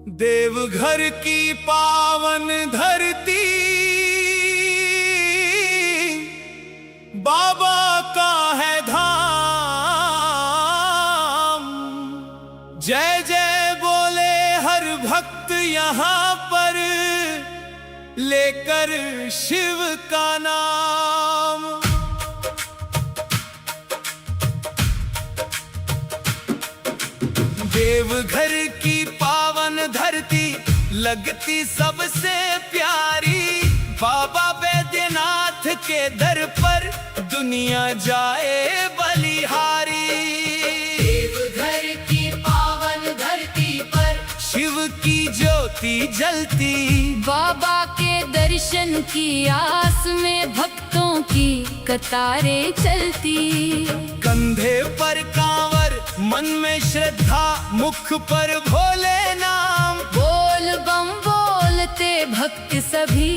देवघर की पावन धरती बाबा का है धाम। जय जय बोले हर भक्त यहाँ पर लेकर शिव का नाम। देवघर की पावन धरती लगती सबसे प्यारी, बाबा बैद्यनाथ के दर पर दुनिया जाए बलिहारी। देवघर की पावन धरती पर शिव की ज्योति जलती, बाबा के दर्शन की आस में भक्तों की कतारें चलती। कंधे पर कांवर, मन में श्रद्धा, मुख पर भोले नाम। बोल बम बोलते भक्त सभी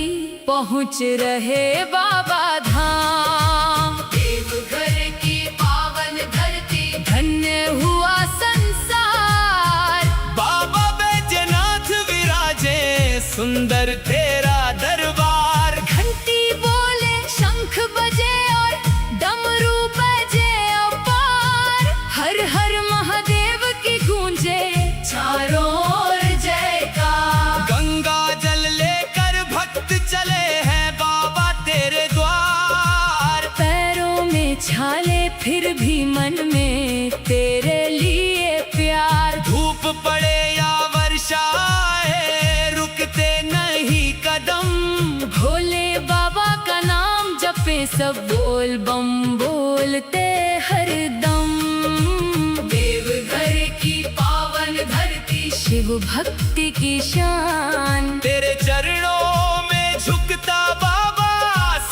पहुँच रहे बाबा धाम। देवघर की पावन धरती धन्य हुआ संसार, बाबा बैद्यनाथ विराजे सुंदर तेरा दरबार। घंटी बोले शंख बजे और डमरू बजे अपार। हर हर महादेव की गूंजे चारों ओर जयकार। गंगा जल लेकर भक्त चले हैं बाबा तेरे द्वार। पैरों में छाले फिर भी मन में तेरे लिए प्यार। धूप पड़े या वर्षा आए रुकते नहीं कदम। भोले बाबा का नाम जपे सब बोल बम बोलते हरदम। देवघर की पावन धरती शिव भक्ति की शान। तेरे चरणों में झुकता बाबा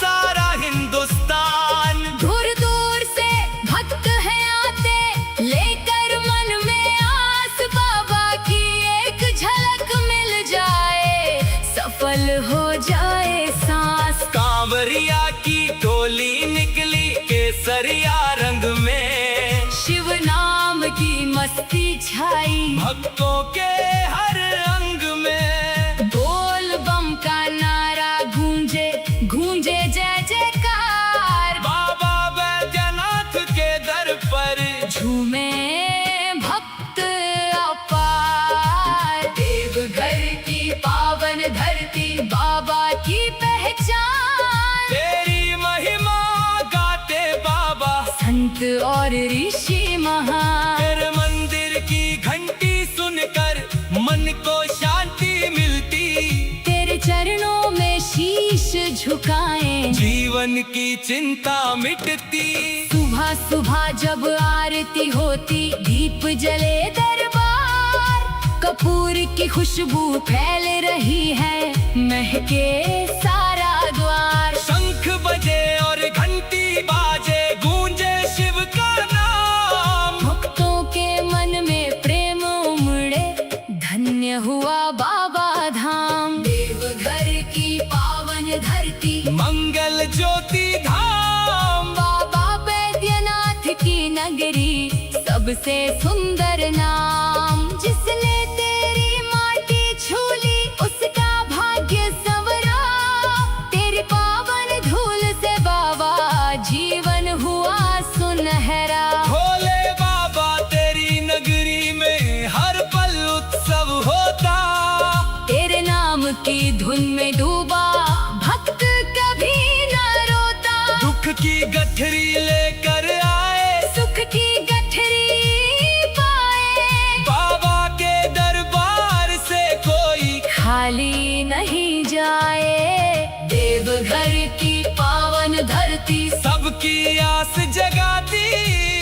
सारा हिंदुस्तान। दूर दूर से भक्त हैं आते लेकर मन में आस। बाबा की एक झलक मिल जाए सफल हो जाए सांस। कांवरिया की टोली निकली केसरिया रंग में, शिव नाम की मस्ती छाई भक्तों के हर अंग में। बोल बम का नारा गूंजे गूंजे जय जयकार। बाबा बैद्यनाथ के दर पर झूमे भक्त अपार। देवघर की पावन धरती बाबा की पहचान। तेरी महिमा गाते बाबा संत और ऋषि महान। तेरे मंदिर की घंटी सुनकर मन को शांति मिलती। तेरे चरणों में शीश झुकाएं जीवन की चिंता मिटती। सुबह सुबह जब आरती होती दीप जले दरबार। कपूर की खुशबू फैल रही है महके सारा द्वार। शंख बजे और घंटी बाजे गूंजे शिव का नाम। भक्तों के मन में प्रेम उमड़े धन्य हुआ बाबा धाम। देवघर की पावन धरती मंगल ज्योति धाम। बाबा बैद्यनाथ की नगरी सबसे सुंदर नाम। जिसने तेरी माटी छूली उसका भाग्य संवरा। तेरी पावन धूल से बाबा जीवन हुआ सुनहरा। भोले बाबा तेरी नगरी में हर पल उत्सव होता। तेरे नाम की धुन में डूबा भक्त कभी न रोता। दुख की गठरी लेकर आए सुख की गठरी पाए। बाबा के दरबार से कोई खाली नहीं जाए। देवघर की पावन धरती सबकी आस जगाती।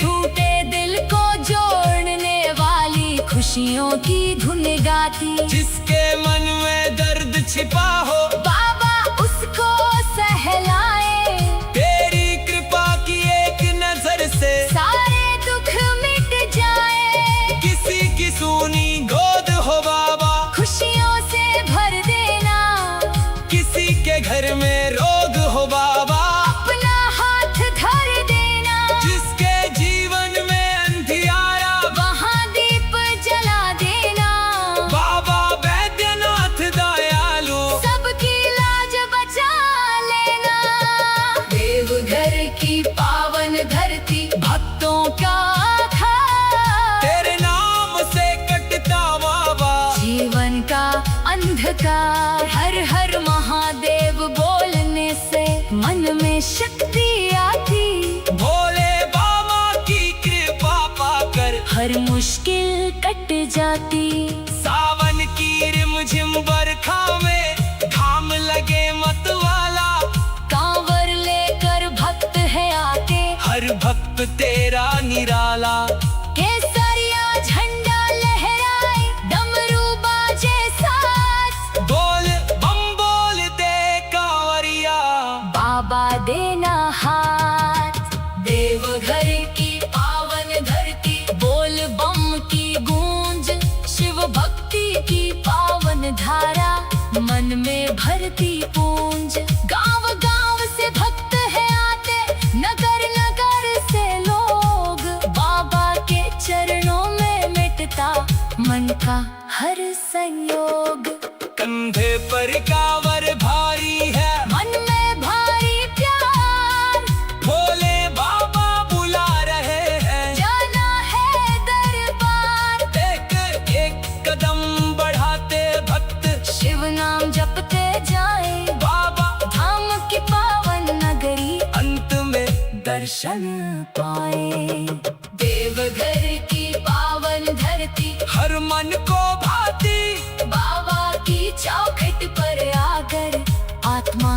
टूटे दिल को जोड़ने वाली खुशियों की धुन गाती। जिसके मन में दर्द छिपा हो बाबा उसको सहलाए। तेरी कृपा की एक नजर से सारे दुख मिट जाए। किसी की सूनी गोद हो बाबा खुशियों से भर देना। किसी के घर में रोग हो बाबा अपना हाथ धर देना। जिसके जीवन में अंधियारा वहाँ दीप जला देना। बाबा अंधकार। हर हर महादेव बोलने से मन में शक्ति आती। भोले बाबा की कृपा पाकर हर मुश्किल कट जाती। सावन की रिमझिम बरखा में घाम लगे मतवाला। कांवर लेकर भक्त है आते। हर भक्त तेरा निराला। केसरिया झंडा लहराए, डमरू बाजे साथ। बोल बम बोल दे कांवरिया, बाबा देना हाथ। देवघर की पावन धरती, बोल बम की गूंज। शिव भक्ति की पावन धारा, मन में भरती पूंज। गांव गांव से भक्त है आते, नगर नगर से लोग। बाबा के चरणों में मिटता मन का हर संयोग। कंधे पर कांवर भारी है, मन में भारी प्यार। भोले बाबा बुला रहे हैं, जाना है दरबार। एक एक कदम बढ़ाते भक्त शिव नाम जपते जाए, बाबा धाम की पावन नगरी अंत में दर्शन पाए। देवघर की पावन धरती, हर मन को भाती। बाबा की चौखट पर आकर आत्मा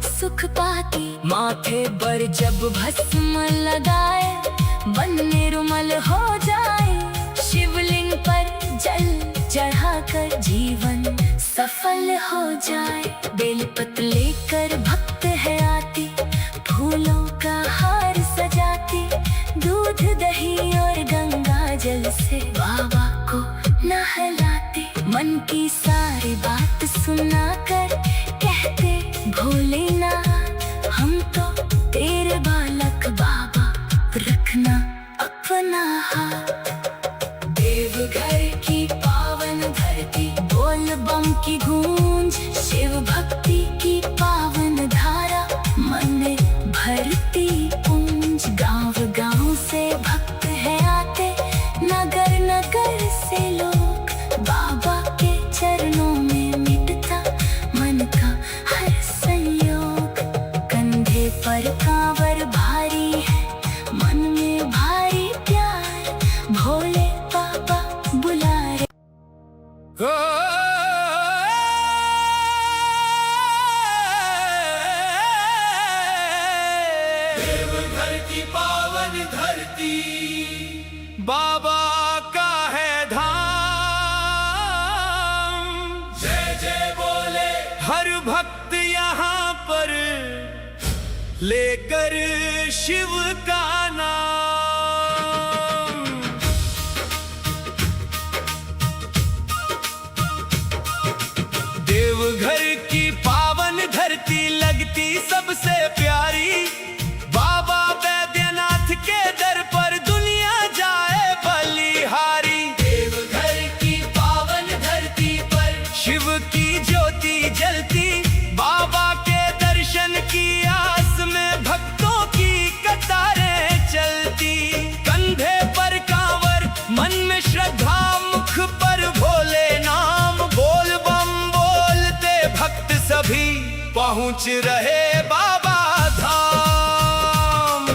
सुख पाती। माथे पर जब भस्म लगाए, मन निर्मल हो जाए। शिवलिंग पर जल चढ़ाकर जीवन सफल हो जाए। बेलपत्र लेकर भक्त है आती, फूलों का हार सजाती। दूध दही और गंगा जल से बाबा को नहलाते। मन की सारी बात सुनाकर कहते भोलेनाथ, हम तो तेरे बालक बाबा, रखना अपना हाथ। देवघर की पावन धरती, बोल बम की गूंज। शिव भक्ति की पावन धारा, मन में भरती पूंज। गांव गांव से भक्त है आते, नगर नगर से लोग। बाबा के चरणों में मिटता मन का हर संयोग। कंधे पर कांवर भारी है, मन में भारी प्यार। भोले बाबा बुला रहे। देवघर की पावन धरती, बाबा का है धाम। जय जय बोले हर भक्त यहाँ पर, लेकर शिव का नाम। देवघर की पावन धरती लगती सबसे प्यारी। बाबा बैद्यनाथ के दर पर दुनिया जाए बलिहारी। देवघर की पावन धरती पर शिव की ज्योति जलती। बाबा के दर्शन की आस में भक्तों की कतारें चलती। कंधे पर कांवर, मन में श्रद्धा, मुख पर भोले नाम। बोल बम बोलते भक्त सभी पहुँच रहे बाबा धाम।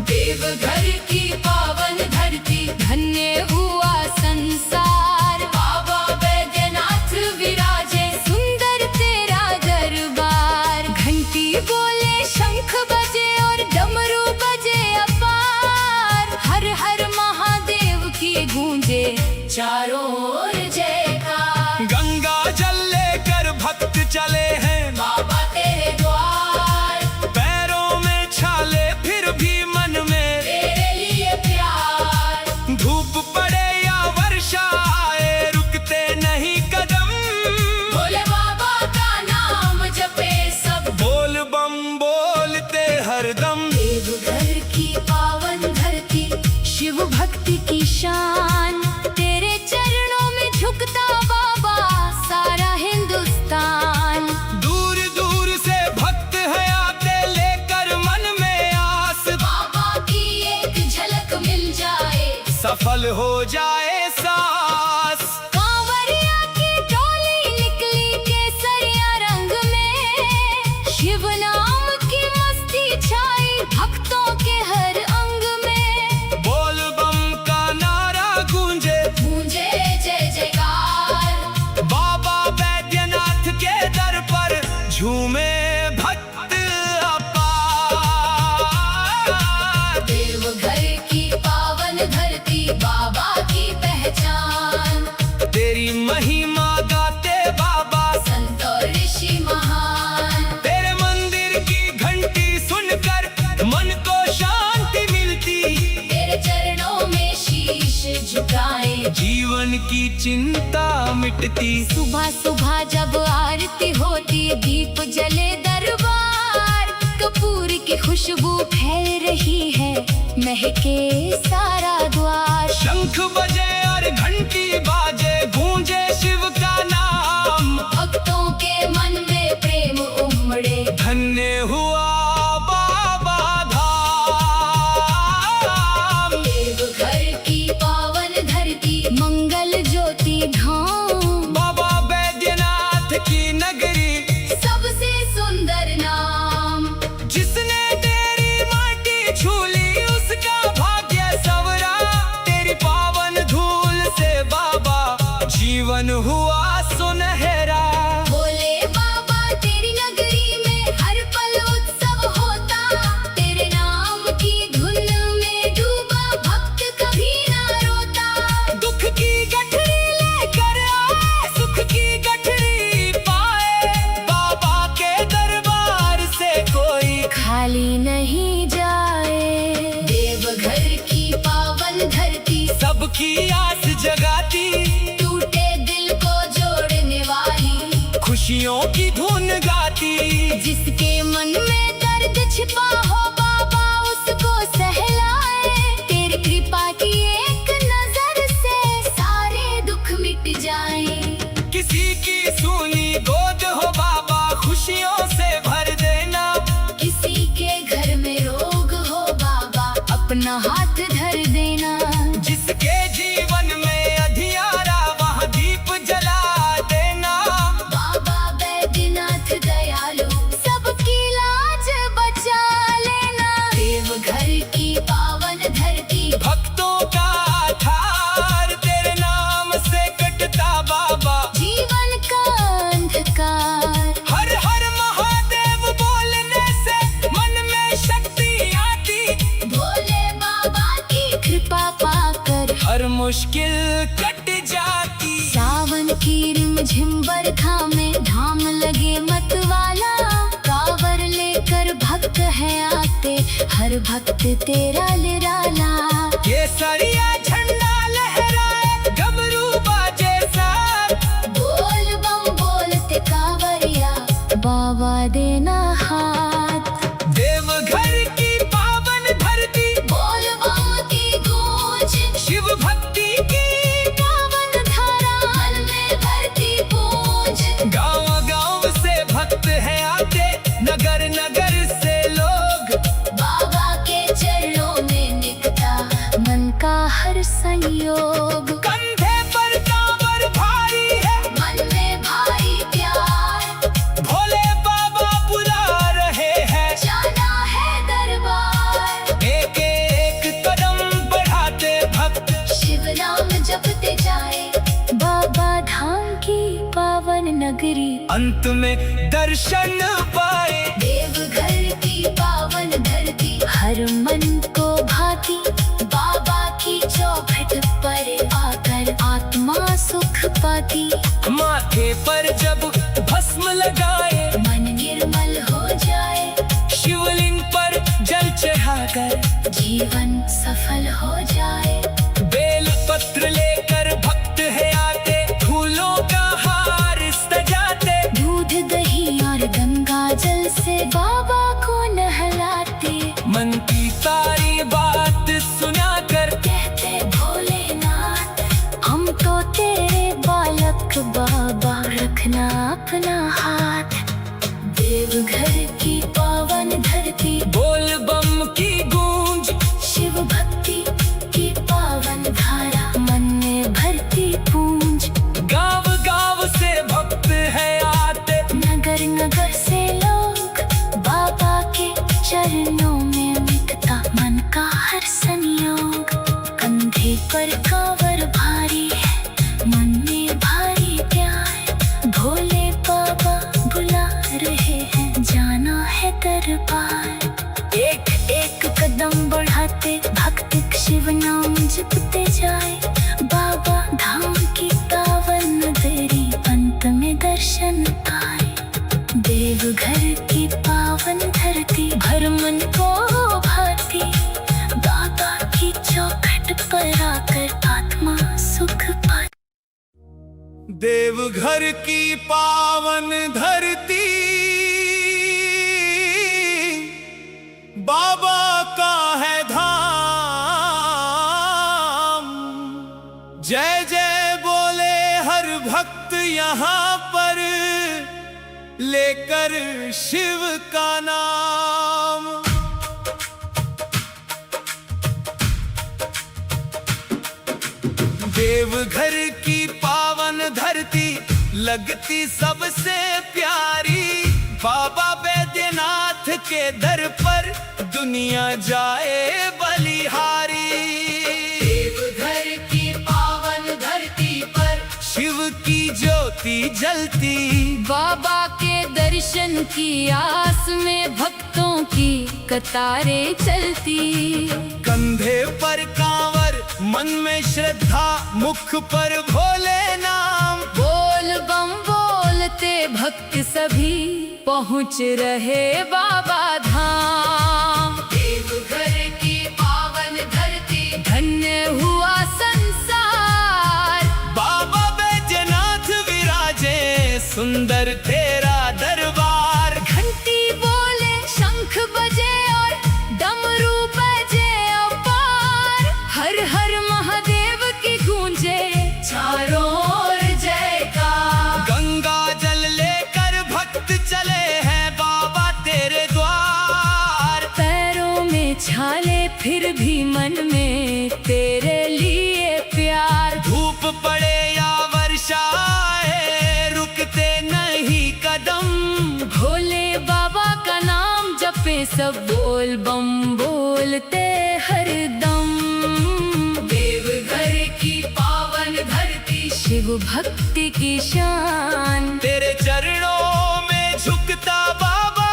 देवघर की पावन धरती, धन्य हुआ संसार। बाबा बैद्यनाथ विराजे, सुंदर तेरा दरबार। घंटी बोले, शंख बजे और डमरू बजे अपार। हर हर महादेव की गूंजे चारों ओर जयकार। गंगा जल लेकर भक्त चले हैं बाबा तेरे द्वार। पैरों में छाले फिर भी मन में तेरे लिए प्यार। धूप पड़े या वर्षा आए, रुकते नहीं कदम। भोले बाबा का नाम जपे सब, बोल बम बोलते हरदम। देवघर की पावन धरती, शिव भक्ति की शान। तेरे चरणों में झुकता बाबा सारा हिंदुस्तान। दूर दूर से भक्त है आते, लेकर मन में आस। बाबा की एक झलक मिल जाए, सफल हो जाए सांस। कांवरिया की टोली निकली तेरी महिमा गाते बाबा संत और ऋषि महान। तेरे मंदिर की घंटी सुनकर मन को शांति मिलती, तेरे चरणों में शीश झुकाए जीवन की चिंता मिटती। सुबह सुबह जब आरती होती दीप जले दरबार, कपूर की खुशबू फैल रही है महके सारा द्वार। शंख बजे और घंटी बाजे गूंजे शिव का नाम, भक्तों के मन में प्रेम उमड़े धन्य हुआ बाबा धाम। देवघर की पावन धरती मंगल ज्योति धाम, बाबा बैद्यनाथ की नगरी सबसे सुंदर नाम। जिसने तेरी माटी छूली उसका भाग्य सवरा, तेरी पावन धूल से बाबा जीवन हुआ सुनहरा। बोले बाबा तेरी नगरी में हर पल उत्सव होता, तेरे नाम की धुन में डूबा भक्त कभी ना रोता। दुख की गठरी लेकर आए सुख की गठरी पाए, बाबा के दरबार से कोई खाली नहीं जाए। देवघर की पावन धरती सबकी आस जगाती, टूटे दिल को जोड़ने वाली खुशियों की धुन गाती। जिसके मन में दर्द छिपा हो बाबा उसको सहलाए, तेरी कृपा की एक नजर से सारे दुख मिट जाए। किसी की सूनी गोद हो बाबा खुशियों से भर देना, किसी के घर में रोग हो बाबा अपना हाथ धर देना। जिसके जीवन में अधियारा वहाँ दीप जला देना। बाबा बैद्यनाथ दयालु सबकी लाज बचा लेना। देवघर की पावन धरती भक्तों का आधार तेरे नाम से कटता बाबा जीवन का अंधकार। हर हर महादेव बोलने से मन में शक्ति आती, भोले बाबा की कृपा पाकर हर मुश्किल कट जाती। सावन की रिमझिम बरखा में धाम लगे मतवाला, कांवर लेकर भक्त है आते हर भक्त तेरा निराला। केसरिया झंडा लहराए डमरू बाजे साथ, बोल बम बोलते कांवरिया बाबा देना हाथ। देवघर की पावन धरती बोल बम की गूंज शिव भक्ति की पावन धारा मन में भरती पूंज। गांव गांव से भक्त है आते, नगर नगर से लोग बाबा के चरणों में निकटा मन का हर संयोग। कंधे पर कांवर भारी है मन में भारी प्यार, भोले बाबा बुला रहे हैं। जाना है दरबार, एक एक कदम बढ़ाते भक्त शिव नाम जपते जाए। बाबा धाम की पावन नगरी अंत में दर्शन पाए। देवघर की पावन धरती हर मन को भाती, बाबा की चौखट पर आकर आत्मा सुख पाती। माथे पर जब भस्म लगाए मन निर्मल हो जाए, शिवलिंग पर जल चढ़ाकर जीवन सफल हो जाए। बेल पत्र लेकर भक्त है आते, फूलों का हार सजाते, दूध दही और गंगा जल से बाबा को नहलाते। मन की सारी बात सुनाकर कहते भोलेनाथ हम तो तेरे बालक बाबा रखना अपना हाथ। देवघर की पावन धरती बोल बम की गूंज शिव भक्ति की पावन धारा मन में भरती पूंज। गांव गांव से भक्त है आते, नगर नगर से लोग बाबा के चरणों में मिटता मन का हर संयोग। कंधे पर कांवर भारी है मन में भारी प्यार, भोले बाबा बुला रहे हैं जाना है दरबार। एक एक कदम बढ़ाते भक्त शिव नाम जपते जाए, बाबा धाम की पावन देवघर की पावन धरती बाबा का है धाम। जय जय बोले हर भक्त यहाँ पर लेकर शिव का नाम। देवघर की पावन धरती लगती सबसे प्यारी, बाबा बैद्यनाथ के दर पर दुनिया जाए बलिहारी। देवघर की पावन धरती पर शिव की ज्योति जलती, बाबा के दर्शन की आस में भक्तों की कतारें चलती। कंधे पर कांवर, मन में श्रद्धा, मुख पर भोले नाम। बोल बम बोलते भक्त सभी पहुँच रहे बाबा धाम। देवघर की पावन धरती धन्य हुआ संसार, बाबा बैद्यनाथ विराजे सुंदर तेरा दरबार। घंटी बोले शंख बजे और डमरू बजे अपार। हर हर महादेव की गूंजे चारों ओर जयकार। गंगा जल लेकर भक्त चले हैं बाबा तेरे द्वार। पैरों में छाले फिर भी मन में तेरे लिए प्यार। धूप पड़े या वर्षा आए रुकते नहीं कदम। भोले बाबा का नाम जपे सब बोल बम बोलते हरदम। देवघर की पावन धरती शिव भक्ति की शान। तेरे चरणों में झुकता बाबा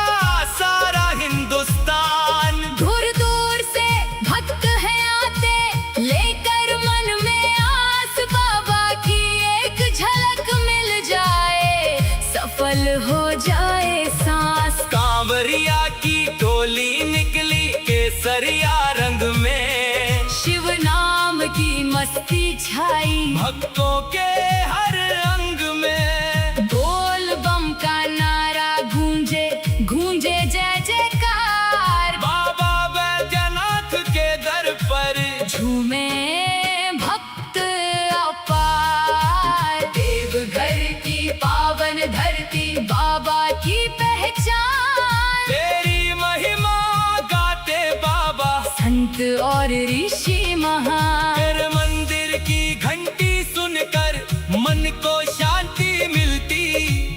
सारा हिंदुस्तान। दूर दूर से भक्त हैं आते लेकर मन में आस। बाबा की एक झलक मिल जाए सफल हो जाए सांस। कांवरिया की टोली निकली केसरिया रंग में, शिव नाम की मस्ती छाई भक्तों के हर अंग में। बोल बम का नारा गूंजे गूंजे जय जयकार। बाबा बैद्यनाथ के दर पर झूमे भक्त अपार। देवघर की पावन धरती बाबा की पहचान। तेरी महिमा गाते बाबा संत और ऋषि महान। तेरे मंदिर की घंटी सुनकर मन को शांति मिलती।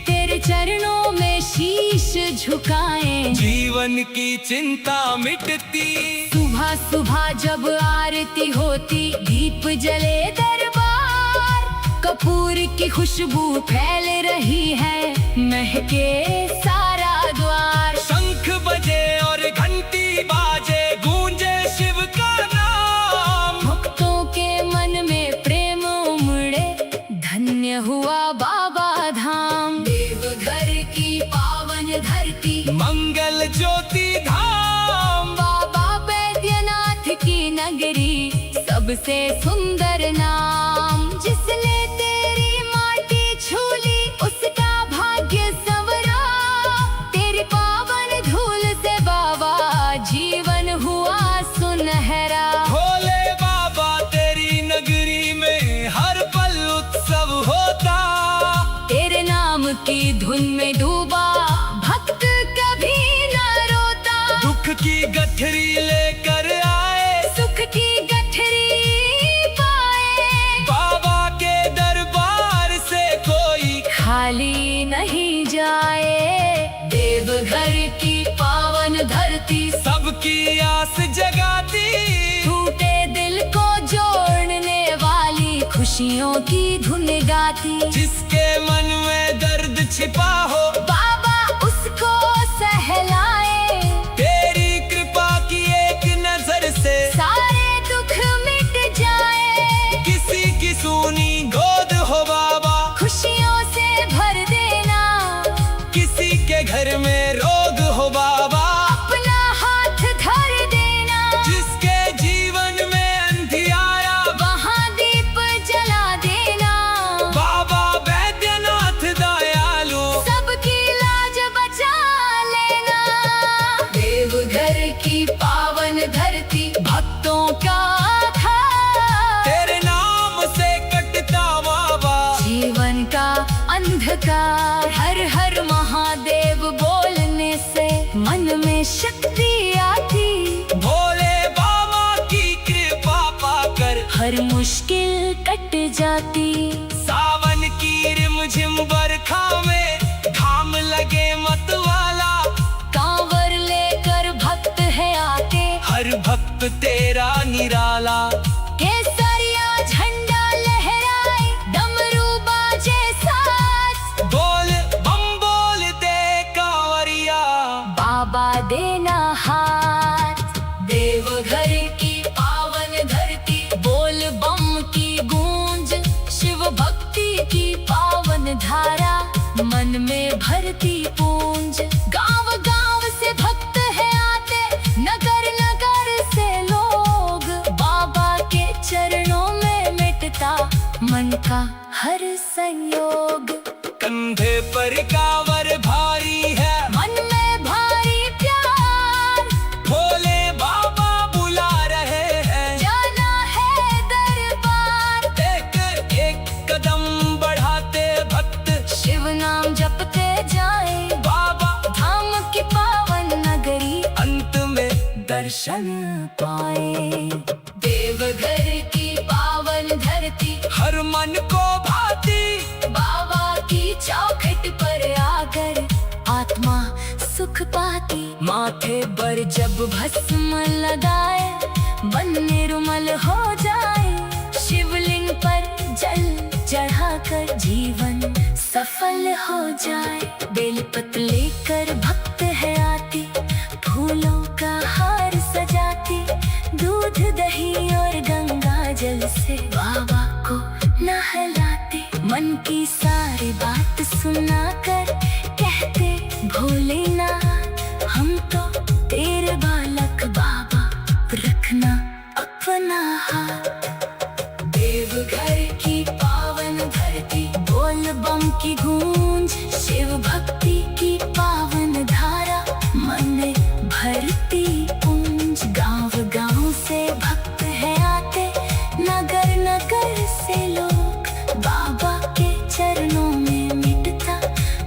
तेरे चरणों में शीश झुकाएं जीवन की चिंता मिटती। सुबह सुबह जब आरती होती दीप जले दरबार। कपूर की खुशबू फैल रही है महके सारा द्वार। शंख बजे और घंटी बाजे गूंजे शिव का नाम। भक्तों के मन में प्रेम उमड़े धन्य हुआ बाबा धाम। देवघर की पावन धरती मंगल ज्योति धाम। बाबा बैद्यनाथ की नगरी सबसे सुंदर नाम। जिसने तेरी माटी छूली उसका भाग्य संवरा। तेरी पावन धूल से बाबा जीवन हुआ सुनहरा। भोले बाबा तेरी नगरी में हर पल उत्सव होता। तेरे नाम की धुन में डूबा भक्त कभी न रोता। दुख की गठरी लेकर आए सुख की गठरी पाए। बाबा के दरबार से कोई खाली नहीं जाए। देवघर की पावन धरती सबकी आस जगाती। टूटे दिल को जोड़ने वाली खुशियों की धुन गाती। जिसके मन में दर्द छिपा हो बाबा उसको सहलाए। तेरी कृपा की एक नजर से सारे दुख मिट जाए। किसी की सूनी गोद हो बाबा, खुशियों से भर देना। किसी के घर में रोग हो बाबा, अपना हाथ धर देना। जिसके जीवन में अंधियारा वहाँ दीप जला देना। बाबा अंधकार। हर हर महादेव बोलने से मन में शक्ति आती। भोले बाबा की कृपा पाकर हर मुश्किल कट जाती। सावन की रिमझिम बरखा में घाम लगे मतवाला। कांवर लेकर भक्त है आते। हर भक्त तेरा निराला। केसरिया झंडा लहराए, डमरू बाजे साथ। बोल बम बोल दे कांवरिया, बाबा देना हाथ। देवघर की पावन धरती, बोल बम की गूंज। शिव भक्ति की पावन धारा, मन में भरती पूंज। गांव गांव से भक्त है आते, नगर नगर से लोग। बाबा के चरणों में मिटता मन का हर संयोग। कंधे पर कांवर भारी है, मन में भारी प्यार। भोले बाबा बुला रहे हैं, जाना है दरबार। एक एक कदम बढ़ाते भक्त शिव नाम जपते जाए, बाबा धाम की पावन नगरी अंत में दर्शन पाए। देवघर की पावन धरती, हर मन को भाती। बाबा की चौखट पर आकर आत्मा सुख पाती। माथे पर जब भस्म लगाए, मन निर्मल हो जाए। शिवलिंग पर जल चढ़ाकर जीवन सफल हो जाए। बेलपत्र लेकर भक्त है आती, फूलों का हार सजाती। दूध दही और गंगा जल से बाबा को नहलाते। मन की सारी बात सुनाकर कहते भोलेनाथ, हम तो तेरे बालक बाबा, रखना अपना हाथ। देवघर की पावन धरती, बोल बम की गूंज। शिव भक्ति की पावन धारा, मन में भरती पूंज। गांव गांव से भक्त है आते, नगर नगर से लोग। बाबा के चरणों में मिटता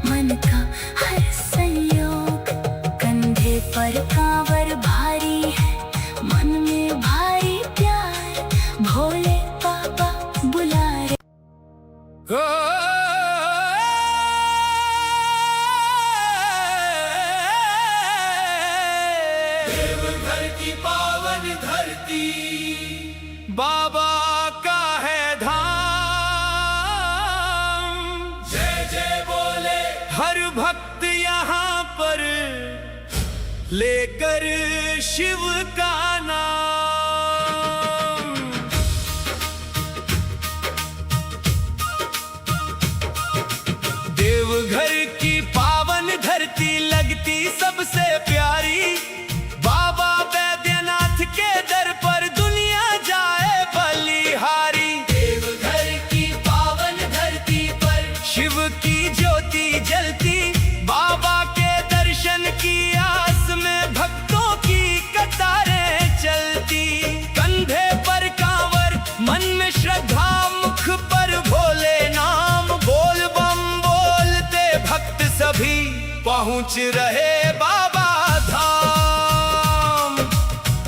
मन का हर संयोग। कंधे पर कांवर भारी है, मन में भारी प्यार। भोले बाबा बुला रहे। देवघर की पावन धरती, बाबा का है धाम। जय जय बोले हर भक्त यहाँ पर, लेकर शिव का नाम। देवघर की पावन धरती लगती सबसे प्यारी। बाबा बैद्यनाथ के दर पर दुनिया जाए बलिहारी। देवघर की पावन धरती पर शिव की ज्योति जलती। बाबा के दर्शन की आस में भक्तों की कतारें चलती। कंधे पर कांवर, मन में श्रद्धा, मुख पर भोले नाम। बोल बम बोलते भक्त सभी पहुँच रहे बाबा धाम।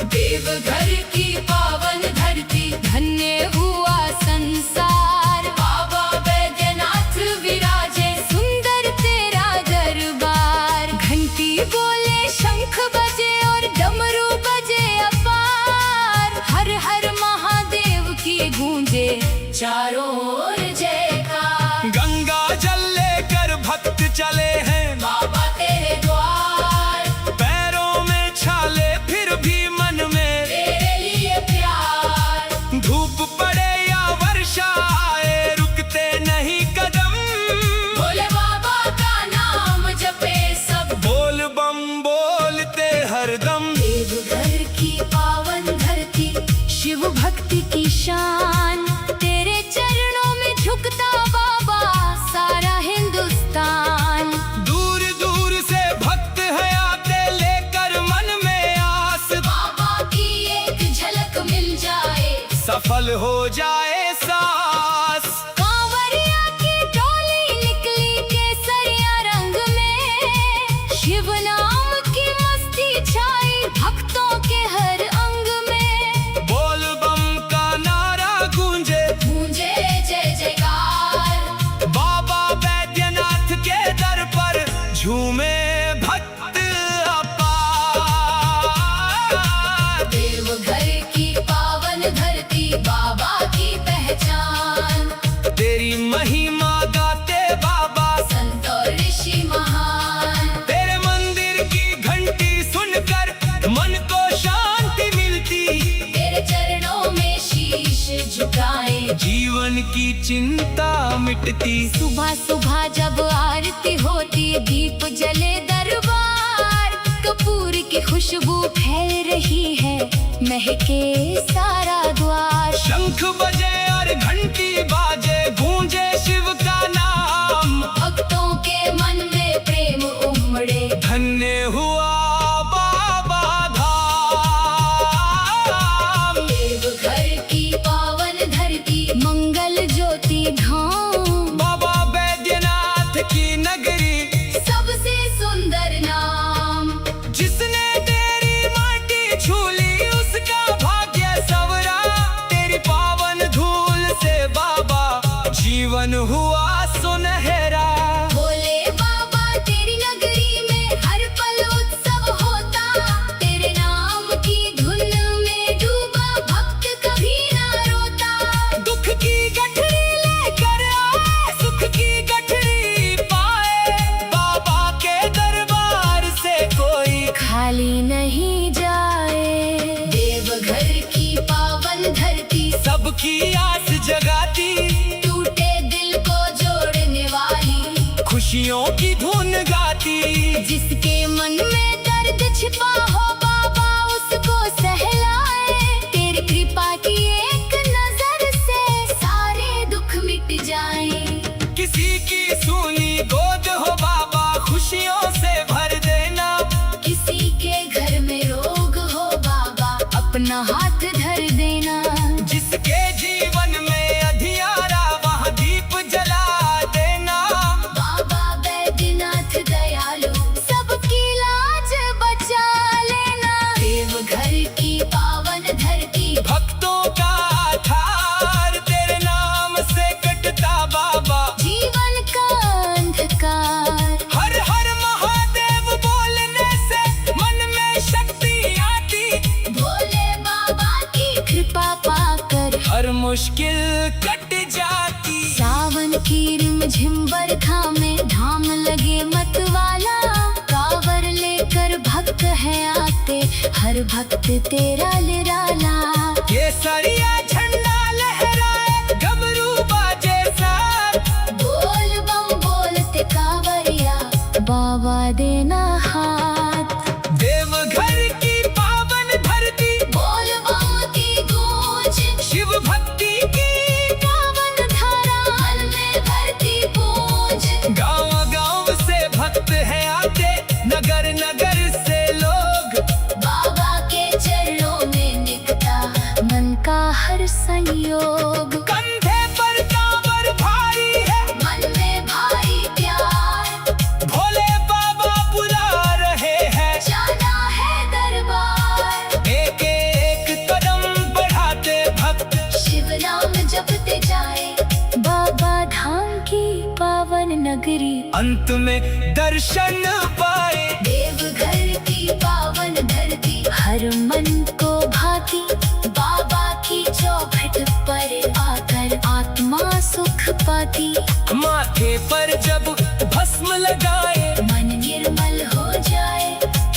देवघर की पावन धरती, धन्य हुआ संसार। बाबा बैद्यनाथ विराजे, सुंदर तेरा दरबार। घंटी बोले, शंख बजे और डमरू बजे अपार। हर हर महादेव की गूंजे चारों ओर जयकार। गंगा जल लेकर भक्त चले हैं बाबा तेरे द्वार, पैरों में छाले फिर भी मन में तेरे लिए प्यार। धूप पड़े या वर्षा आए, रुकते नहीं कदम। भोले बाबा का नाम जपे सब, बोल बम बोलते हरदम। देवघर की पावन धरती, शिव भक्ति की शान। तेरे चरणों में झुकता बाबा सारा हिंदुस्तान। दूर दूर से भक्त है आते, लेकर मन में आस। बाबा की एक झलक मिल जाए, सफल हो जाए सांस। कांवरिया की टोली निकली, मिटती। सुबह सुबह जब आरती होती दीप जले दरबार, कपूर की खुशबू फैल रही है, महके सारा द्वार। शंख बजे और घंटी बाजे, गूंजे शिव का नाम, भक्तों के मन में प्रेम उमड़े, धन्य हुआ बाबा धाम। देवघर की पावन धरती, मंगल ज्योति धाम, बाबा बैद्यनाथ की नगरी, सबसे सुंदर नाम। जिसने तेरी माटी छूली उसका भाग्य सवरा। तेरी पावन धूल से बाबा जीवन हुआ सुनहरा। भोले बाबा तेरी नगरी में हर पल उत्सव होता, तेरे नाम की धुन में डूबा भक्त कभी ना रोता। दुख की गठरी लेकर आए, सुख की गठरी पाए, बाबा के दरबार से कोई खाली नहीं जाए। देवघर की पावन धरती, सबकी आस जगाती, टूटे दिल को जोड़ने वाली, खुशियों की धुन गाती। जिसके मन में दर्द छिपा हो बाबा उसको सहलाए, तेरी कृपा की एक नजर से सारे दुख मिट जाएं। किसी की सूनी गोद हो बाबा खुशियों से भर देना। किसी के घर में रोग हो बाबा अपना हाथ धर देना। जिसके जीवन में अधियारा वहाँ दीप जला देना। बाबा बैद्यनाथ दयालु सबकी लाज बचा लेना। देवघर की पावन धरती, भक्तों का आधार, तेरे नाम से कटता बाबा जीवन का अंधकार। हर हर महादेव बोलने से मन में शक्ति आती। भोले बाबा की कृपा पाकर हर मुश्किल कट जाती। सावन की रिमझिम बरखा में धाम लगे मतवाला, कांवर लेकर भक्त है आते, हर भक्त तेरा निराला। केसरिया झंडा लहराए, घमरू बाजे साथ, बोल बम बोलते कांवरिया बाबा देना हाथ। देवघर की पावन धरती, बोल बम की गूंज, शिव भक्ति की पावन धारा मन में भरती पूंज। गांव गांव से भक्त है आते, नगर नगर से लोग बाबा के चरणों में निकटा मन का हर संयोग। कंधे पर कांवर भारी है, मन में भारी प्यार, भोले बाबा बुला रहे हैं। जाना है दरबार, एक एक कदम बढ़ाते भक्त शिव नाम जपते जाए। बाबा धाम की पावन नगरी, अंत में दर्शन पाए। देवघर की पावन धरती, हर मन को भाती। बाबा की चौखट पर आकर आत्मा सुख पाती। माथे पर जब भस्म लगाए, मन निर्मल हो जाए,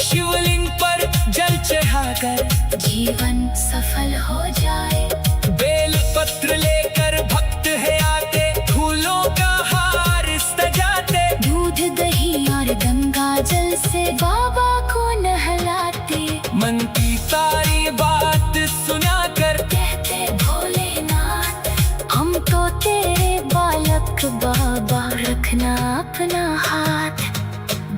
शिवलिंग पर जल चढ़ाकर जीवन सफल हो जाए। बेल पत्र लेकर भक्त है आते, फूलों का हार सजाते, दूध दही और गंगा जल से बाबा को नहलाते। मन की सारी बात सुनाकर कहते भोलेनाथ हम तो तेरे बालक, बाबा रखना अपना हाथ।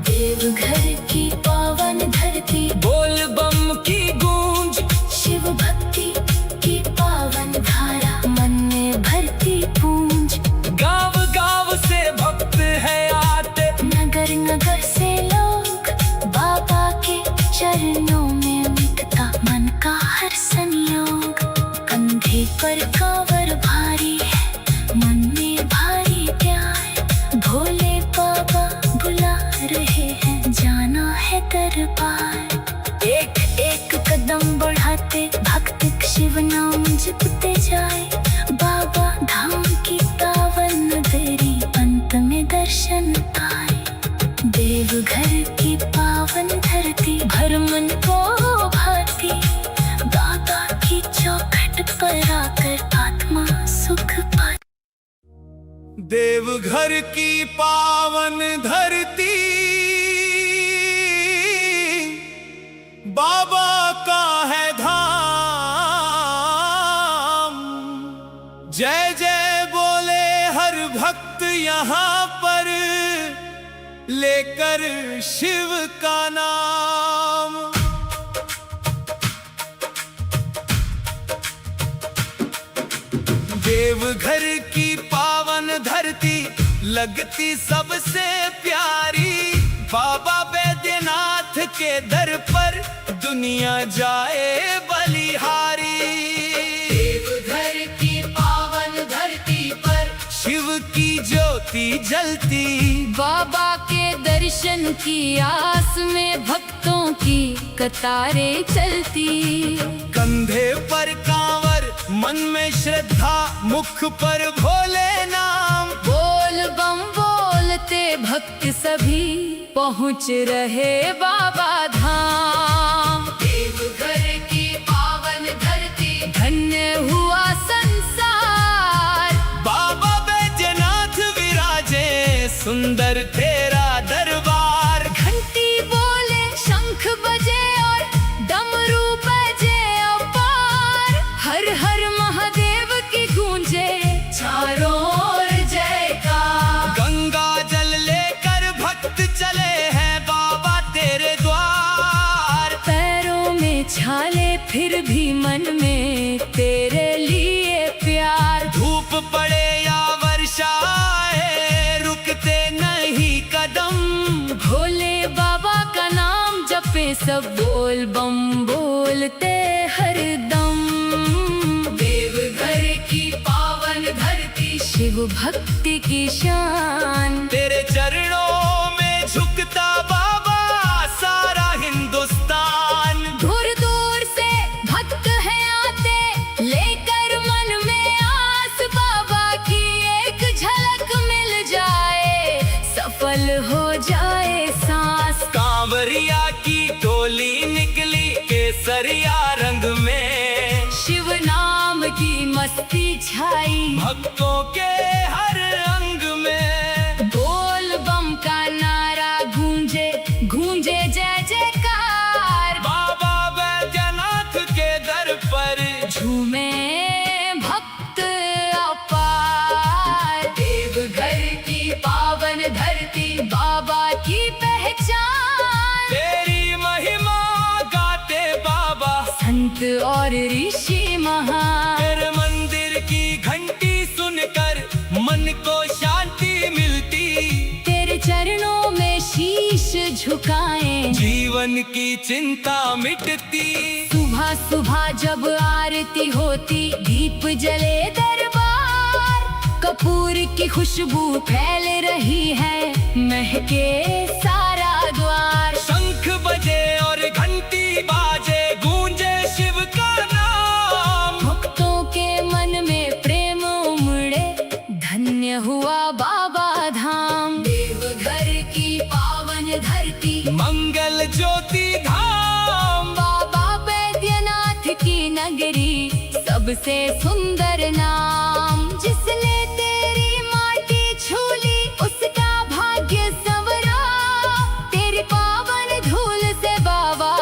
देवघर की पावन धरती, बोल बम की गूंज, शिव भक्ति की पावन धारा मन में भरती पूंज। गांव गांव से भक्त है आते, नगर नगर से लोग बाबा के चरणों में मिटता मन का हर संयोग। कंधे पर कांवर भारी है, मन में भारी प्यार, भोले बाबा बुला रहे हैं, जाना है दरबार। एक एक कदम बढ़ाते भक्त शिव नाम जपते जाए। बाबा धाम की पावन नगरी, अंत में दर्शन पाए। देवघर की पावन धरती, भर मन को भाती। बाबा की चौखट पर आकर आत्मा सुख पाती। देवघर की पावन धरती बाबा का है धाम। जय जय बोले हर भक्त यहाँ पर लेकर शिव का नाम। देवघर की पावन धरती लगती सबसे प्यारी, बाबा बैद्यनाथ के दर पर दुनिया जाए बलिहारी। देवघर की पावन धरती पर शिव की ज्योति जलती, बाबा के दर्शन की आस में भक्तों की कतारें चलती। कंधे पर कांवर, मन में श्रद्धा, मुख पर भोले नाम। बोल बम बोलते भक्त सभी पहुँच रहे बाबा धाम। देवघर की पावन धरती धन्य हुआ संसार, बाबा बैद्यनाथ विराजे सुंदर तेरा दरबार। घंटी बोले शंख बजे और डमरू बजे अपार। हर हर महादेव की गूंजे चारों ओर जयकार। गंगा जल लेकर भक्त चले हैं बाबा तेरे द्वार। पैरों में छाले फिर भी मन में तेरे लिए प्यार। धूप पड़े या वर्षा आए रुकते नहीं कदम। भोले बाबा का नाम जपे सब बोल बम बोलते हर दम। देवघर की पावन धरती शिव भक्ति की शान। तेरे चरणों में झुकता बाबा सारा हिंदुस्तान। दूर दूर से भक्त हैं आते लेकर मन में आस। बाबा की एक झलक मिल जाए सफल हो जाए सांस। कांवरिया की टोली निकली केसरिया रंग में, शिव नाम की मस्ती छाई भक्तों के हर अंग में। बोल बम का नारा गूंजे गूंजे जय जयकार। बाबा बैद्यनाथ के दर पर झूमे भक्त अपार। देवघर की पावन धरती बाबा की पहचान। तेरी महिमा गाते बाबा संत और ऋषि महान। तेरे मंदिर की घंटी सुनकर मन को शांति मिलती। तेरे चरणों में शीश झुकाएं जीवन की चिंता मिटती। सुबह सुबह जब आरती होती दीप जले दरबार। कपूर की खुशबू फैल रही है महके सारा द्वार। शंख बजे और घंटी बाजे गूंजे शिव का नाम। भक्तों के मन में प्रेम उमड़े धन्य हुआ बाबा धाम। देवघर की पावन धरती मंगल ज्योति धाम। बाबा बैद्यनाथ की नगरी सबसे सुंदर नाम। जिसने तेरी माटी छूली उसका भाग्य संवरा। तेरी पावन धूल से बाबा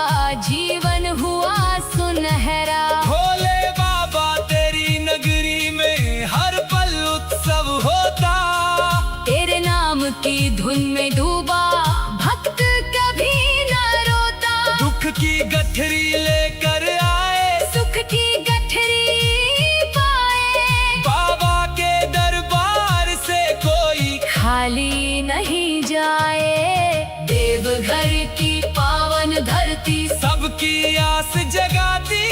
जीवन हुआ सुनहरा। भोले बाबा तेरी नगरी में हर पल उत्सव होता। तेरे नाम की धुन में डूबा भक्त कभी न रोता। दुख की गठरी लेकर आए सुख की गठरी पाए। बाबा के दरबार से कोई खाली नहीं जाए। देवघर की पावन धरती सबकी आस जगाती।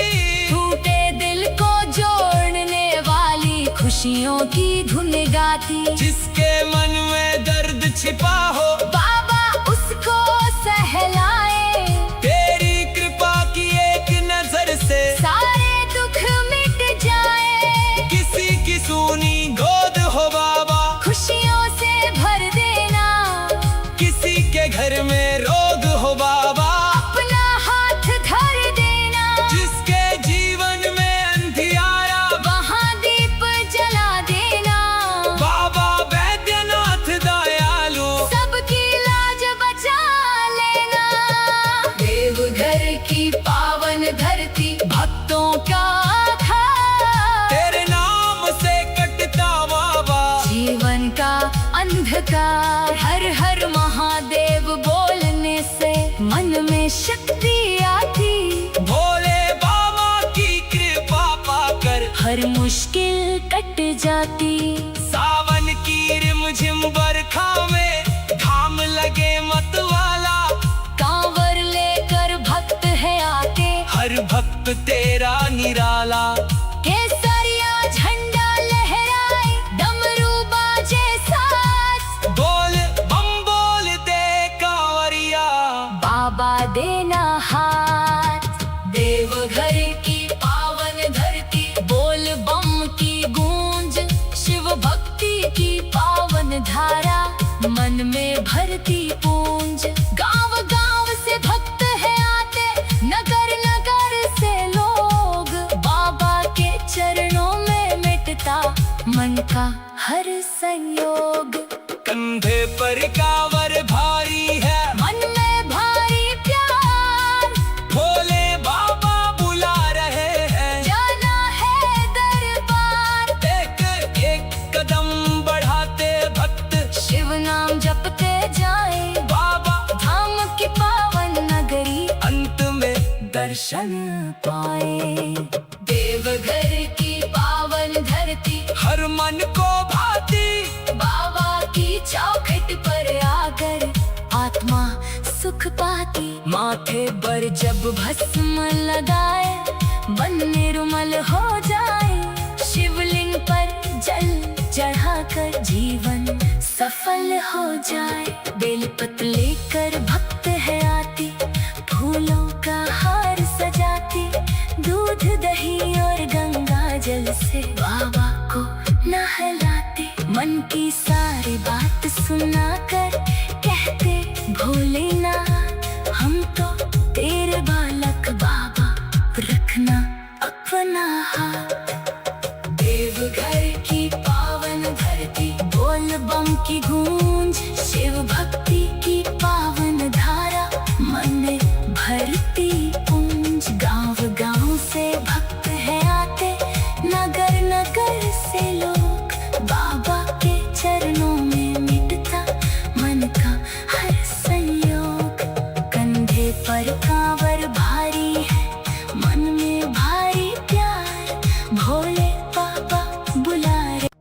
टूटे दिल को जोड़ने वाली खुशियों की धुन गाती। जिसके मन में दर्द छिपा हो बाबा उसको सहलाए। तेरी कृपा की एक नजर से सारे दुख मिट जाए। किसी की सूनी गोद हो बाबा। खुशियों से भर दे अंधकार। हर हर महादेव बोलने से मन में शक्ति आती। भोले बाबा की कृपा पाकर हर मुश्किल कट जाती। सावन की रिमझिम बरखा में घाम लगे मतवाला। कांवर लेकर भक्त है आते। हर भक्त तेरा निराला। केसरिया झंडा लहराए, डमरू बाजे साथ। बोल बम बोल दे कांवरिया, बाबा देना हाथ। देवघर की पावन धरती, बोल बम की गूंज। शिव भक्ति की पावन धारा, मन में भरती पूंज। गांव गांव से भक्त है आते, नगर नगर से लोग। बाबा के चरणों में मिटता मन का हर संयोग। कंधे पर कांवर भारी है, मन में भारी प्यार। भोले बाबा बुला रहे हैं, जाना है दरबार। एक एक कदम बढ़ाते भक्त शिव नाम जपते जाए, बाबा धाम की पावन नगरी अंत में दर्शन पाए। देवघर की पावन धरती, हर मन को भाती। बाबा की चौखट पर आकर आत्मा सुख पाती। माथे पर जब भस्म लगाए, मन निर्मल हो जाए। शिवलिंग पर जल चढ़ाकर जीवन सफल हो जाए। बेलपत्र लेकर भक्त है आती, फूलों का हार सजाती। दूध दही और गंगा जल से बाबा को नहलाते। मन की सारी बात सुनाकर कहते, भोलेनाथ हम तो तेरे बालक, बाबा रखना अपना हाथ। देवघर की पावन धरती, बोल बम की गूंज। शिव भक्ति की पावन धारा, मन में भरती पूंज। गांव गांव से भक्त है आते, नगर नगर से लोग। बाबा के चरणों में मिटता मन का हर संयोग। कंधे पर कांवर भारी है, मन में भारी प्यार। भोले बाबा बुला रहे।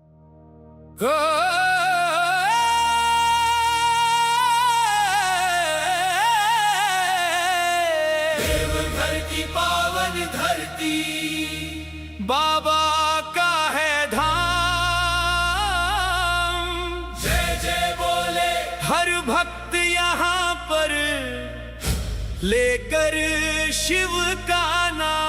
देवघर की पावन धरती, बाबा का है धाम। जय जय बोले हर भक्त यहाँ पर, लेकर शिव का नाम।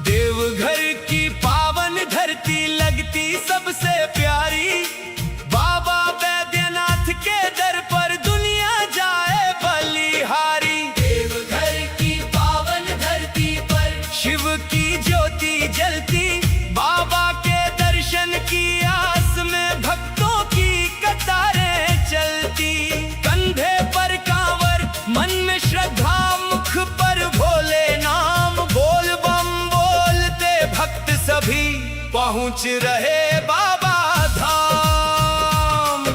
देवघर की पावन धरती लगती सबसे प्यारी। बाबा बैद्यनाथ के दर पर दुनिया जाए बलिहारी। देवघर की पावन धरती पर शिव की ज्योति जलती। बाबा के दर्शन की आस में भक्तों की कतारें चलती। कंधे पर कांवर, मन में श्रद्धा, मुख पर भोले नाम। बोल बम बोलते भक्त सभी पहुँच रहे बाबा धाम।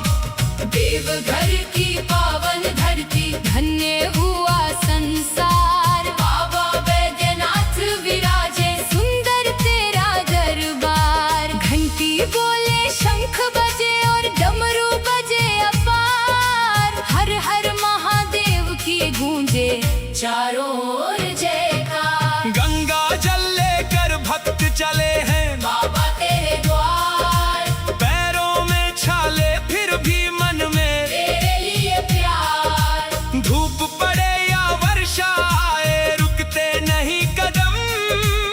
देवघर की पावन धरती, धन्य हुआ संसार। बाबा बैद्यनाथ विराजे, सुंदर तेरा दरबार। घंटी बोले, शंख बजे और डमरू बजे अपार। हर हर महादेव की गूंजे चारों ओर जयकार। गंगा जल लेकर भक्त चले हैं बाबा तेरे द्वार। पैरों में छाले फिर भी मन में तेरे लिए प्यार। धूप पड़े या वर्षा आए, रुकते नहीं कदम।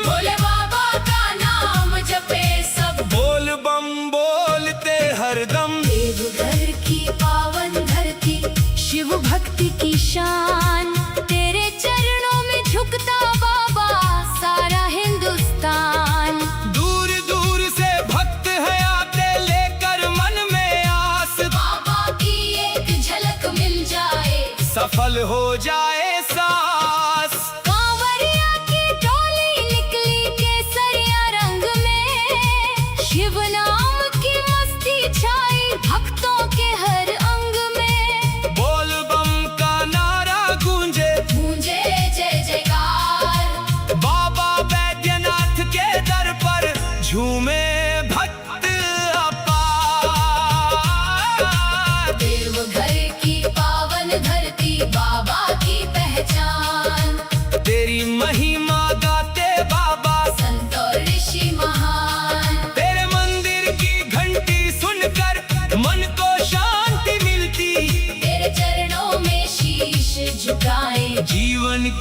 भोले बाबा का नाम जपे सब, बोल बम बोलते हरदम। देवघर की पावन धरती, शिव भक्ति की शान। तेरे चरणों में झुकता बाबा सारा हिंदुस्तान। दूर दूर से भक्त है आते, लेकर मन में आस। बाबा की एक झलक मिल जाए, सफल हो जाए सांस। कांवरिया की टोली निकली,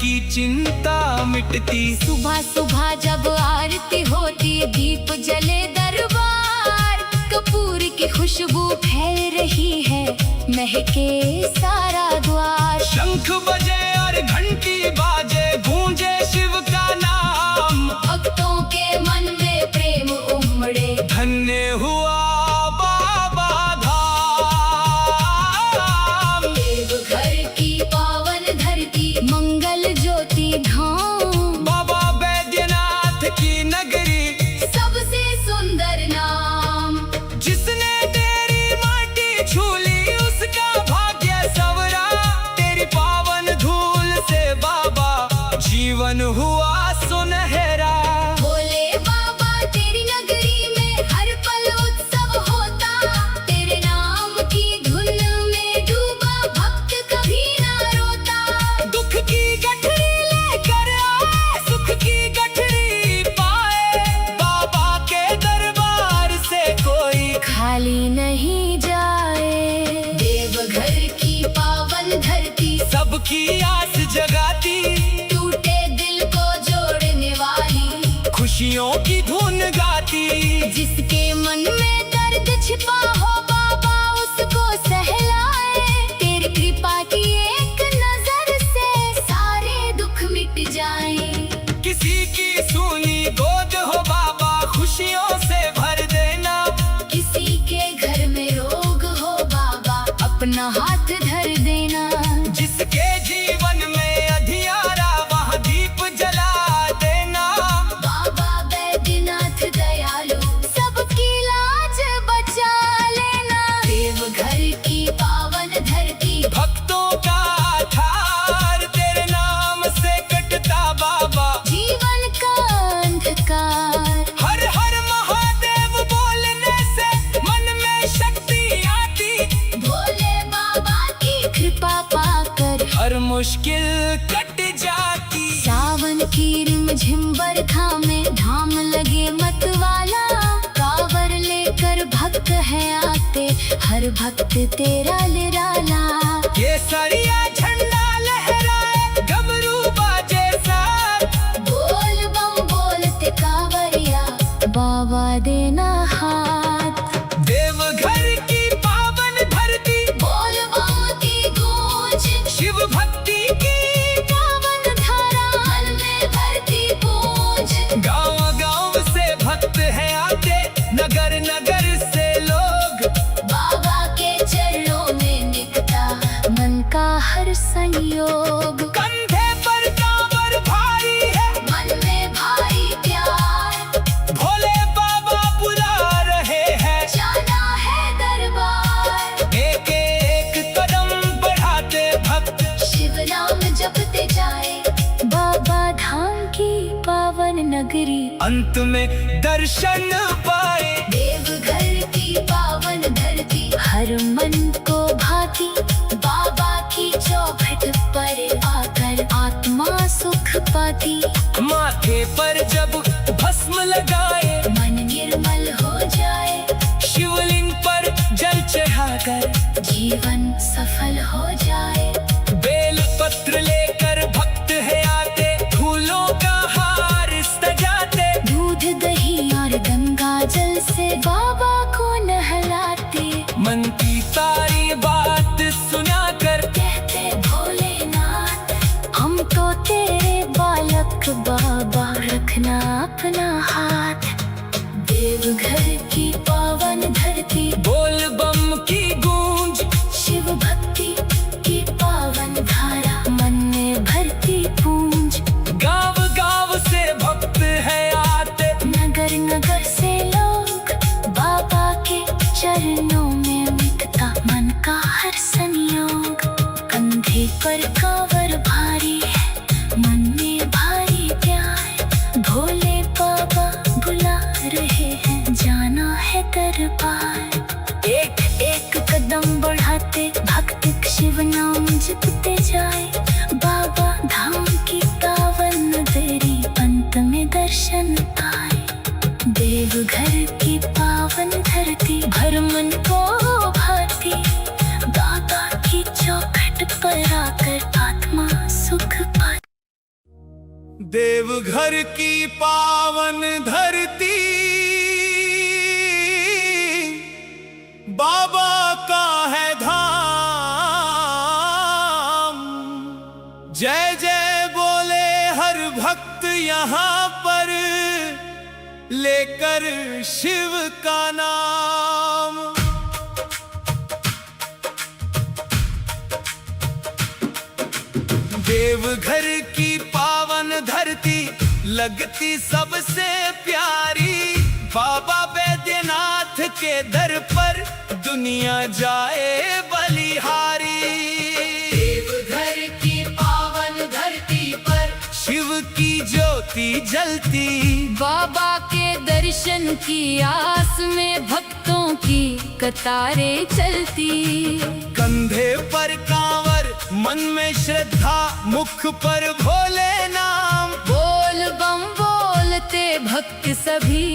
की चिंता मिटती। सुबह सुबह जब आरती होती, दीप जले दरबार, कपूर की खुशबू फैल रही है, महके सारा द्वार। शंख बजे और घंटी बाजे, गूंजे शिव का नाम, भक्तों के मन में प्रेम उमड़े, धन्य हुआ बाबा धाम। देवघर की पावन धरती, मंगल ज्योति धाम, बाबा बैद्यनाथ की नगरी, सबसे सुंदर नाम। जिसने तेरी माटी छूली उसका भाग्य सवरा। तेरी पावन धूल से बाबा जीवन हुआ सुनहरा। भोले बाबा तेरी नगरी में हर पल उत्सव होता, तेरे नाम की धुन में डूबा भक्त कभी ना रोता। दुख की गठरी लेकर आए, सुख की गठरी पाए, बाबा के दरबार से कोई खाली नहीं जाए। देवघर की पावन धरती, सबकी आस जगाती, टूटे दिल को जोड़ने वाली, खुशियों की धुन गाती। जिसके मन में दर्द छिपा हो बाबा उसको सहलाए। तेरी कृपा की एक नजर से सारे दुख मिट जाएं। किसी की सूनी गोद हो बाबा, खुशियों से भर देना। किसी के घर में रोग हो बाबा, अपना हाथ धर देना। जिसके जीवन में अधियारा, वहाँ दीप जला देना। बाबा बैद्यनाथ दयालु, सबकी लाज बचा लेना। देवघर की पावन धरती, भक्तों का आधार, तेरे नाम से कटता बाबा जीवन का अंधकार। हर हर महादेव बोलने से मन में शक्ति आती। भोले बाबा की कृपा पाकर हर मुश्किल कट जाती। सावन की रिमझिम बरखा में धाम लगे मतवाला, कांवर लेकर भक्त है आते, हर भक्त तेरा निराला। केसरिया झंडा लहराए, घमरू बाजे साथ, बोल बम बोलते कांवरिया, बाबा देना हाथ। देवघर की पावन धरती, बोल बम की गूंज, शिव भक्ति की पावन धारा मन में भरती पूंज। गांव गांव से भक्त हैं आते, नगर नगर से लोग, बाबा के चरणों में निकटा मन का हर संयोग। कंधे पर कांवर भारी है, मन में भारी प्यार, भोले बाबा बुला रहे हैं। जाना है दरबार, एक एक कदम बढ़ाते भक्त, शिव नाम जपते जाए। बाबा धाम की पावन नगरी, अंत में दर्शन पाए। देवघर की पावन धरती, हर मन को भाती। बाबा की चौखट पर आकर आत्मा सुख पाती। माथे पर जब भस्म लगाए, मन निर्मल हो जाए, शिवलिंग पर जल चढ़ाकर जीवन सफल हो जाए। बेल पत्र लेकर भक्त है आते, फूलों का हार सजाते, दूध दही और गंगा जल से बाबा को नहलाते। मन की सारी बात सुनाकर कहते भोलेनाथ, हम तो तेरे बालक बाबा, रखना अपना हाथ। देवघर की पावन धरती, बोल बम की गूंज, शिव भक्ति की पावन धारा मन में भरती पूंज। गांव गांव से भक्त है आते, नगर नगर से लोग, बाबा के चरणों में मिटता मन का हर संयोग। कंधे पर कांवर भारी है, मन में भारी प्यार, भोले बाबा बुला रहे हैं, जाना है दरबार। देवघर की पावन धरती बाबा का है धाम। जय जय बोले हर भक्त यहाँ पर लेकर शिव का नाम। देवघर की पावन धरती लगती सबसे प्यारी, बाबा बैद्यनाथ के दर पर दुनिया जाए बलिहारी। देवघर की पावन धरती पर शिव की ज्योति जलती, बाबा के दर्शन की आस में भक्तों की कतारें चलती। कंधे पर कांवर, मन में श्रद्धा, मुख पर भोले नाम। बोल बम बोलते भक्त सभी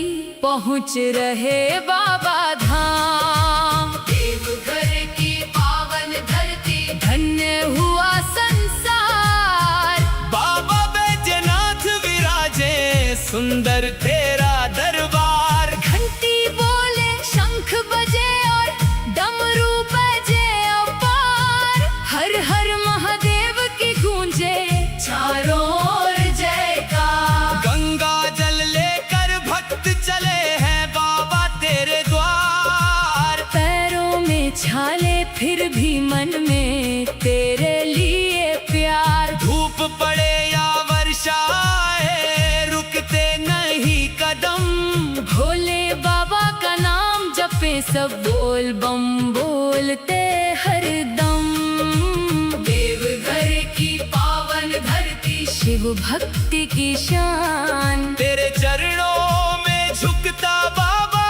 पहुँच रहे बाबा धाम। देवघर की पावन धरती धन्य हुआ संसार, बाबा बैद्यनाथ विराजे सुंदर तेरा दरबार। घंटी बोले शंख बजे और डमरू बजे अपार। हर हर महादेव की गूंजे चारों ओर जयकार। गंगा जल लेकर भक्त चले हैं बाबा तेरे द्वार। पैरों में छाले फिर भी मन में तेरे लिए प्यार। धूप पड़े या वर्षा आए रुकते नहीं कदम। भोले बाबा का नाम जपे सब बोल बम बोलते हरदम। देवघर की पावन धरती शिव भक्ति की शान। तेरे चरणों में झुकता बाबा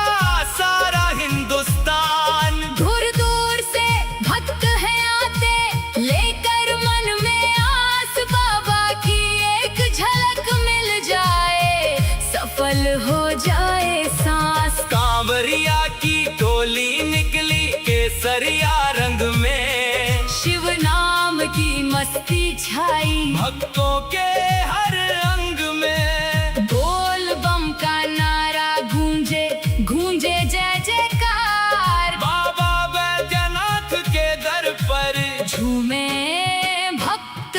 सारा हिंदुस्तान। दूर दूर से भक्त हैं आते लेकर मन में आस। बाबा की एक झलक मिल जाए सफल हो जाए सांस। कांवरिया की टोली निकली केसरिया रंग में, शिव नाम की मस्ती छाई भक्तों के हर अंग में। बोल बम का नारा गूंजे गूंजे जय जयकार। बाबा बैद्यनाथ के दर पर झूमे भक्त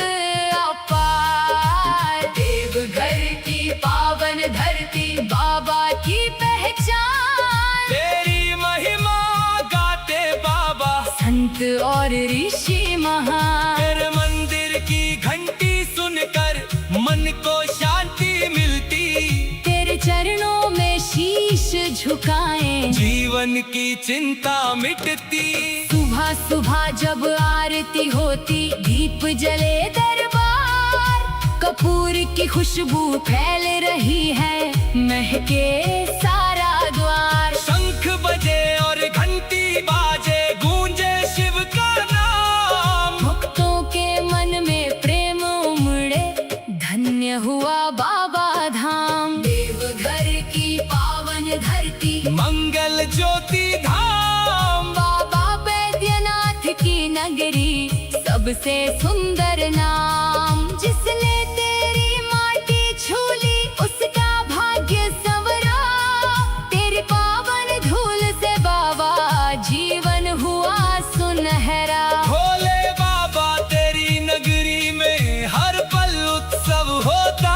अपार। देवघर की पावन धरती बाबा की पहचान। तेरी महिमा गाते बाबा संत और ऋषि महान। तेरे मंदिर की घंटी सुनकर मन को शांति मिलती। तेरे चरणों में शीश झुकाएं जीवन की चिंता मिटती। सुबह सुबह जब आरती होती दीप जले दरबार। कपूर की खुशबू फैल रही है महके सारा द्वार। शंख बजे और घंटी बाजे गूंजे शिव का नाम। भक्तों के मन में प्रेम उमड़े धन्य हुआ बाबा धाम। देवघर की पावन धरती मंगल ज्योति धाम। बाबा बैद्यनाथ की नगरी सबसे सुंदर नाम। जिसने तेरी माटी छूली उसका भाग्य संवरा। तेरी पावन धूल से बाबा जीवन हुआ सुनहरा। भोले बाबा तेरी नगरी में हर पल उत्सव होता।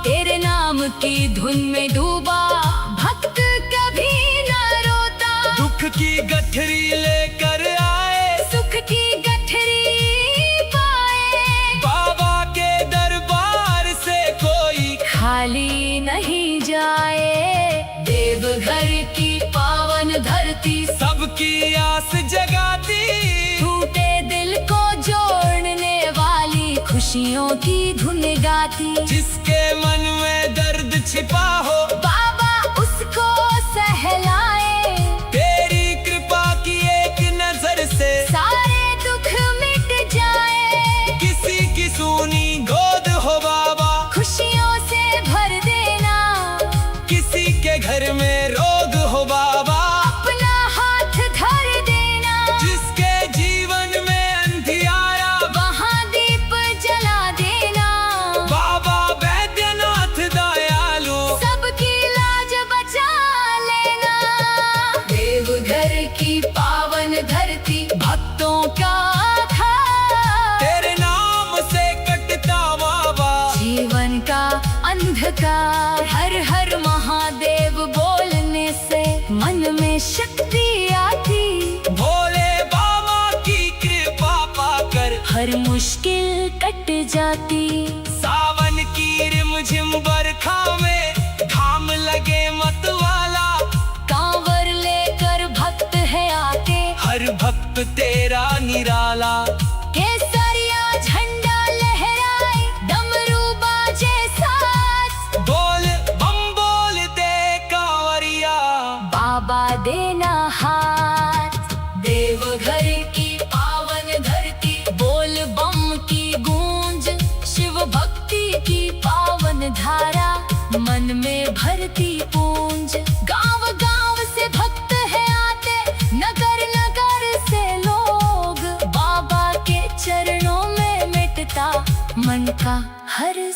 तेरे नाम की धुन में डूबा भक्त कभी न रोता। दुख की गठरी लेकर आए सुख की गठरी पाए। बाबा के दरबार से कोई खाली नहीं जाए। देवघर की पावन धरती सबकी आस जगाती। टूटे दिल को जोड़ने वाली खुशियों की धुन गाती। जिसके मन में दर्द छिपा हो बाबा उसको सहलाए। तेरी कृपा की एक नजर से सारे दुख मिट जाए। किसी की सूनी गोद हो बाबा। खुशियों से भर देना किसी के घर में रोग हो बाबा। अपना हाथ धर देना। जिसके जीवन में अंधियारा वहाँ दीप जला देना। बाबा बैद्यनाथ निराला। केसरिया झंडा लहराए, डमरू बाजे साथ, बोल बम बोल दे कांवरिया, बाबा देना हाथ। देवघर की पावन धरती, बोल बम की गूंज, शिव भक्ति की पावन धारा, मन में भरती पूंज। गांव गांव से भक्त है आते, नगर नगर से लोग, बाबा के चरणों में मिटता मन का हर